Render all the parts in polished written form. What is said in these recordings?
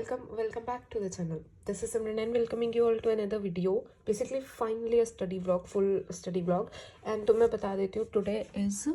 welcome back to the channel. This is Simran and welcoming you all to another video. Basically, finally a study vlog, full study vlog. And तो मैं बता देती हूँ today is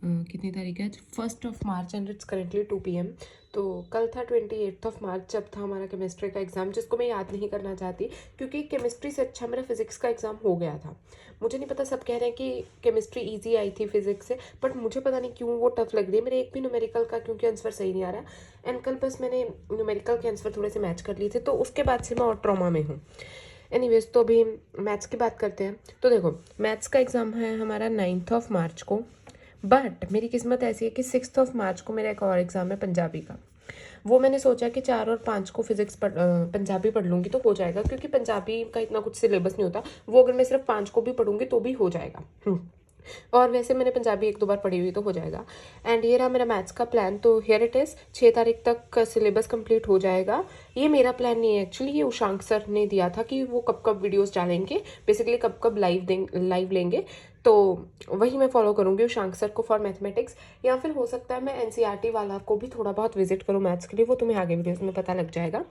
कितनी तारीख है? 1st of March and it's currently 2 PM. तो कल था 28th of March जब था हमारा केमिस्ट्री का एग्ज़ाम, जिसको मैं याद नहीं करना चाहती क्योंकि केमिस्ट्री से अच्छा मेरा फिज़िक्स का एग्ज़ाम हो गया था। मुझे नहीं पता, सब कह रहे हैं कि केमिस्ट्री इजी आई थी फिज़िक्स से, बट मुझे पता नहीं क्यों वो टफ लग रही है। मेरे एक भी न्यूमेरिकल का क्योंकि आंसर सही नहीं आ रहा है। एंड कल बस मैंने न्यूमेरिकल के आंसर थोड़े से मैच कर लिए थे, तो उसके बाद से मैं और ट्रॉमा में हूँ। एनीवेज, तो अभी मैथ्स की बात करते हैं। तो देखो, मैथ्स का एग्ज़ाम है हमारा 9th of March को, बट मेरी किस्मत ऐसी है कि 6th of March को मेरा एक और एग्ज़ाम है पंजाबी का। वो मैंने सोचा कि 4 और 5 को फिज़िक्स पंजाबी पढ़ लूँगी तो हो जाएगा, क्योंकि पंजाबी का इतना कुछ सिलेबस नहीं होता। वो अगर मैं सिर्फ 5 को भी पढ़ूँगी तो भी हो जाएगा। और वैसे मैंने पंजाबी 1-2 बार पढ़ी हुई, तो हो जाएगा। एंड ये रहा मेरा मैथ्स का प्लान। तो हियर इट इज़, 6 तारीख तक सिलेबस कंप्लीट हो जाएगा। ये मेरा प्लान नहीं है एक्चुअली, ये उशांक सर ने दिया था कि वो कब कब वीडियोस डालेंगे, बेसिकली कब कब लाइव लेंगे। तो वही मैं फॉलो करूँगी उशांक सर को फॉर मैथमेटिक्स, या फिर हो सकता है मैं एनसीईआरटी वाला को भी थोड़ा बहुत विजिट करूँ मैथ्स के लिए। वो तुम्हें आगे वीडियोस में पता लग जाएगा।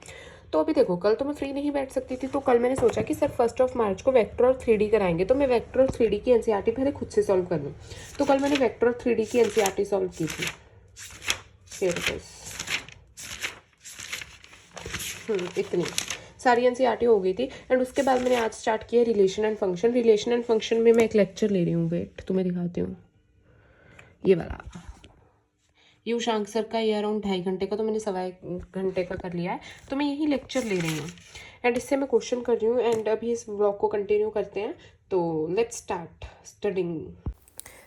तो अभी देखो, कल तो मैं फ्री नहीं बैठ सकती थी, तो कल मैंने सोचा कि सर 1st of March को वेक्टर और 3D कराएंगे, तो मैं वेक्टर और 3D की एनसीईआरटी पहले खुद से सॉल्व कर लूँ। तो कल मैंने वेक्टर और 3D की एनसीईआरटी सॉल्व की थी। इतनी सारी एनसीईआरटी हो गई थी। एंड उसके बाद मैंने आज स्टार्ट किया relation and function. Relation and function में मैं एक लेक्चर ले रही हूँ, वेट तुम्हें दिखाती हूँ, ये वाला। ये उशांक सर का, ये अराउंड 2.5 घंटे का, तो मैंने 1.25 घंटे का कर लिया है। तो मैं यही लेक्चर ले रही हूँ एंड इससे मैं क्वेश्चन कर रही हूँ। एंड अभी इस ब्लॉग को कंटिन्यू करते हैं, तो लेट्स स्टार्ट स्टडिंग।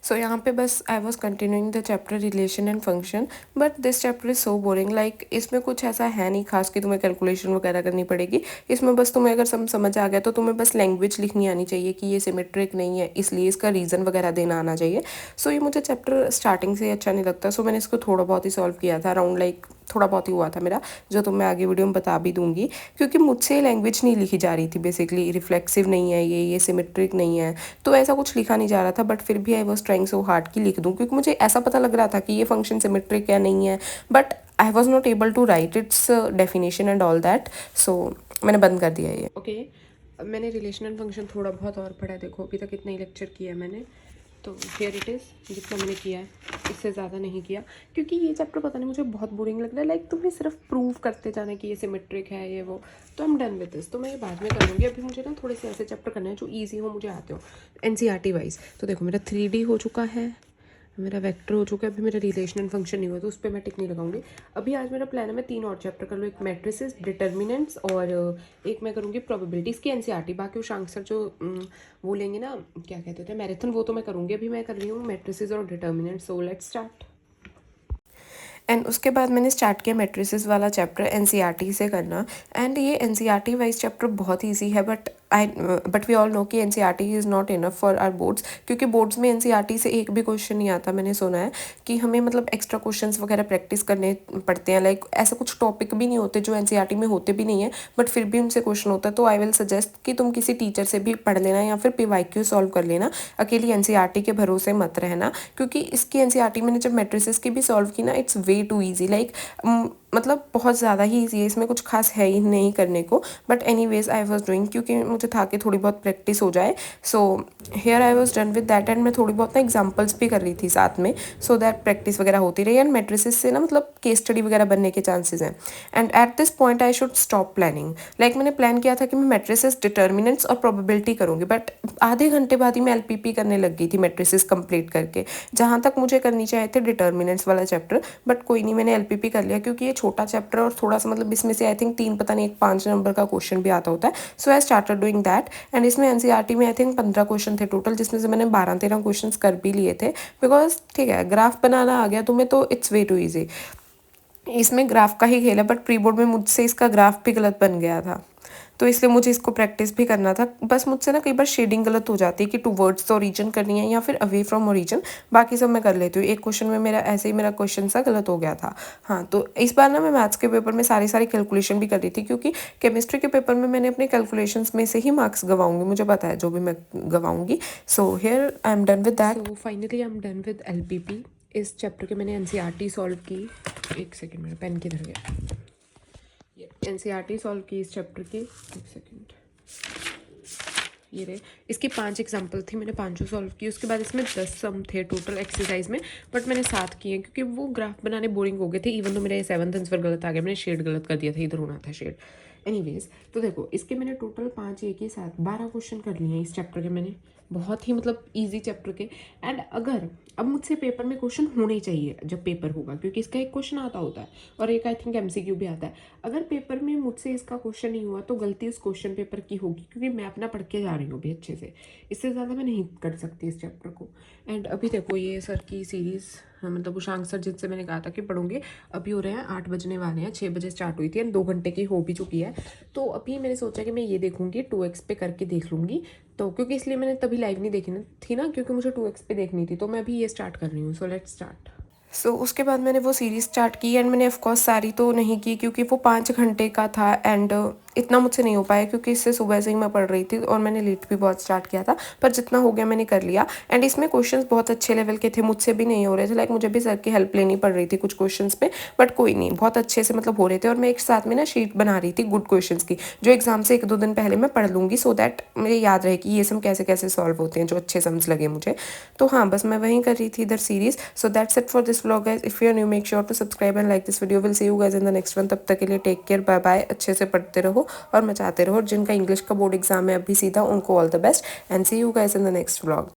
सो यहाँ पे बस I was continuing the chapter relation and function, but this chapter is so boring. Like इसमें कुछ ऐसा है नहीं खास कि तुम्हें कैलकुलेशन वगैरह करनी पड़ेगी। इसमें बस तुम्हें अगर समझ आ गया तो तुम्हें बस लैंग्वेज लिखनी आनी चाहिए कि ये सिमेट्रिक नहीं है, इसलिए इसका रीज़न वगैरह देना आना चाहिए। सो ये मुझे चैप्टर स्टार्टिंग से अच्छा नहीं लगता। सो मैंने इसको थोड़ा बहुत ही सॉल्व किया था, अराउंड लाइक थोड़ा बहुत ही हुआ था मेरा, जो तो मैं आगे वीडियो में बता भी दूंगी, क्योंकि मुझसे लैंग्वेज नहीं लिखी जा रही थी। बेसिकली रिफ्लेक्सिव नहीं है ये सिमेट्रिक नहीं है, तो ऐसा कुछ लिखा नहीं जा रहा था। बट फिर भी I was trying so hard कि लिख दूँ, क्योंकि मुझे ऐसा पता लग रहा था कि ये फंक्शन सिमेट्रिक है नहीं है, but I was not able to write its definition and all that. So मैंने बंद कर दिया ये। ओके, मैंने रिलेशन एंड फंक्शन थोड़ा बहुत और पढ़ा है। देखो, अभी तक इतना ही लेक्चर किया है मैंने, तो हियर इट इज़, जितना मैंने किया है इससे ज़्यादा नहीं किया, क्योंकि ये चैप्टर पता नहीं मुझे बहुत बोरिंग लग रहा है। लाइक तुम्हें सिर्फ प्रूव करते जाना कि ये सिमेट्रिक है ये वो, तो आई एम डन विद दिस। तो मैं ये बाद में कर लूँगी। अभी मुझे ना थोड़े से ऐसे चैप्टर करने हैं जो ईजी हो, मुझे आते हो एनसीईआरटी वाइज। तो देखो, मेरा 3D हो चुका है, मेरा वेक्टर हो चुका है, अभी मेरा रिलेशन एंड फंक्शन नहीं हुआ, तो उस पर मैं टिक नहीं लगाऊंगी। अभी आज मेरा प्लान है मैं 3 और चैप्टर कर लूँ, एक मैट्रिसेस, डिटर्मिनेंट्स, और एक मैं करूँगी प्रोबेबिलिटीज़ की एनसीईआरटी। बाकी उशांक सर जो वो लेंगे ना, क्या कहते थे, मैराथन, वो तो मैं करूँगी। अभी मैं कर रही हूँ मैट्रिसेस और determinants. So let's start. And उसके बाद मैंने स्टार्ट किया मैट्रिसेस वाला चैप्टर एनसीईआरटी से करना। एंड ये एनसीईआरटी वाइज चैप्टर बहुत ईजी है, बट वी ऑल नो कि NCERT is not enough for our boards, क्योंकि बोर्ड्स में एनसीईआरटी से एक भी क्वेश्चन नहीं आता। मैंने सुना है कि हमें मतलब एक्स्ट्रा क्वेश्चंस वगैरह प्रैक्टिस करने पड़ते हैं। लाइक ऐसा कुछ टॉपिक भी नहीं होते जो एनसीईआरटी में होते भी नहीं है, बट फिर भी उनसे क्वेश्चन होता है। तो आई विल सजेस्ट कि तुम किसी टीचर से भी पढ़ लेना या फिर पीवाईक्यू सॉल्व कर लेना, अकेली एनसीईआरटी के भरोसे मत रहना, क्योंकि इसकी एनसीईआरटी मैंने जब मैट्रिसेस की भी सॉल्व की ना, it's way too easy. Like मतलब बहुत ज़्यादा ही ईजी है, इसमें कुछ खास है ही नहीं करने को। But anyways I was doing, क्योंकि मुझे था कि थोड़ी बहुत प्रैक्टिस हो जाए। सो here I was done with that. And मैं थोड़ी बहुत ना एग्जांपल्स भी कर रही थी साथ में, सो दैट प्रैक्टिस वगैरह होती रही। एंड मैट्रिसेस से ना मतलब केस स्टडी वगैरह बनने के चांसेस हैं। And at this point I should stop planning. Like मैंने प्लान किया था कि मैं मैट्रिसेस, डिटर्मिनेंट्स और प्रोबेबिलिटी करूँगी, बट आधे घंटे बाद ही मैं एलपीपी करने लग गई थी मैट्रिसेस कंप्लीट करके। जहाँ तक मुझे करनी चाहिए थे डिटर्मिनेंट्स वाला चैप्टर, बट कोई नहीं, मैंने एलपीपी कर लिया, क्योंकि ये छोटा चैप्टर और थोड़ा सा मतलब इसमें से आई थिंक 3 पता नहीं एक 5 नंबर का क्वेश्चन भी आता होता है। So I started doing that. And इसमें एनसीईआरटी में आई थिंक 15 क्वेश्चन थे टोटल, जिसमें से मैंने 12-13 क्वेश्चन कर भी लिए थे, बिकॉज ठीक है, ग्राफ बनाना आ गया तुम्हें तो इट्स वे टू ईजी। इसमें ग्राफ का ही खेल है, बट प्री बोर्ड में मुझसे इसका ग्राफ भी गलत बन गया था, तो इसलिए मुझे इसको प्रैक्टिस भी करना था। बस मुझसे ना कई बार शेडिंग गलत हो जाती है कि टूवर्ड्स द ओरिजिन करनी है या फिर अवे फ्रॉम ओरिजिन। बाकी सब मैं कर लेती हूँ। एक क्वेश्चन में मेरा ऐसे ही मेरा क्वेश्चन सा गलत हो गया था। हाँ, तो इस बार ना मैं मैथ्स के पेपर में सारी कैलकुलेशन भी कर रही थी, क्योंकि केमिस्ट्री के पेपर में मैंने अपने कैलकुलेशंस में से ही मार्क्स गवाऊंगी, मुझे पता है जो भी मैं गवाऊंगी। So here I am done with that. So finally I am done with LPP. इस चैप्टर के मैंने एनसीईआरटी सॉल्व की। एक सेकेंड, मेरा पेन किधर गया। एनसीईआरटी सॉल्व की इस चैप्टर की। एक सेकेंड, ये रहे। इसकी 5 एग्जाम्पल थी, मैंने 5 सॉल्व की। उसके बाद इसमें 10 सम थे टोटल एक्सरसाइज में, बट मैंने 7 किए क्योंकि वो ग्राफ बनाने बोरिंग हो गए थे। इवन तो मेरा 7th आंसर गलत आ गया, मैंने शेड गलत कर दिया था, इधर होना था शेड। एनीवेज, तो देखो इसके मैंने टोटल 5 एक ही साथ 12 क्वेश्चन कर लिए हैं इस चैप्टर के मैंने, बहुत ही मतलब इजी चैप्टर के। एंड अगर अब मुझसे पेपर में क्वेश्चन होने चाहिए जब पेपर होगा, क्योंकि इसका एक क्वेश्चन आता होता है और एक आई थिंक एमसीक्यू भी आता है। अगर पेपर में मुझसे इसका क्वेश्चन नहीं हुआ तो गलती उस क्वेश्चन पेपर की होगी, क्योंकि मैं अपना पढ़ के जा रही हूँ अभी अच्छे से, इससे ज़्यादा मैं नहीं कर सकती इस चैप्टर को। एंड अभी देखो ये सर की सीरीज़, मतलब उशांक सर जिनसे मैंने कहा था कि पढ़ूंगे, अभी हो रहे हैं 8 बजने वाले हैं, 6 बजे स्टार्ट हुई थी एंड 2 घंटे की हो भी चुकी है। तो अभी मैंने सोचा कि मैं ये देखूंगी 2x पे करके देख लूँगी, तो क्योंकि इसलिए मैंने तभी लाइव नहीं देखी थी ना, क्योंकि मुझे 2x पे देखनी थी। तो मैं अभी ये स्टार्ट कर रही हूँ, सो लेट्स स्टार्ट। सो उसके बाद मैंने वो सीरीज़ स्टार्ट की एंड मैंने ऑफकोर्स सारी तो नहीं की क्योंकि वो 5 घंटे का था एंड इतना मुझसे नहीं हो पाया, क्योंकि इससे सुबह से ही मैं पढ़ रही थी और मैंने लेट भी बहुत स्टार्ट किया था, पर जितना हो गया मैंने कर लिया। एंड इसमें क्वेश्चंस बहुत अच्छे लेवल के थे, मुझसे भी नहीं हो रहे थे, लाइक मुझे भी सर की हेल्प लेनी पड़ रही थी कुछ क्वेश्चंस पे, बट कोई नहीं, बहुत अच्छे से मतलब हो रहे थे। और मैं एक साथ में ना शीट बना रही थी गुड क्वेश्चंस की, जो एग्जाम से 1-2 दिन पहले मैं पढ़ लूँगी, सो दैट मुझे याद रहे कि ये सम कैसे कैसे सॉल्व होते हैं, जो अच्छे सम्स लगे मुझे। तो हाँ, बस मैं वहीं कर रही थी इधर series. So that's it for this vlog guys. If you are new, make sure to subscribe and like this video. Will see you guys in the next one. तब तक के लिए टेक केयर, बाय बाय। अच्छे से पढ़ते रहो और मचाते रहो। जिनका इंग्लिश का बोर्ड एग्जाम है अभी सीधा, उनको all the best and see you guys in the next vlog.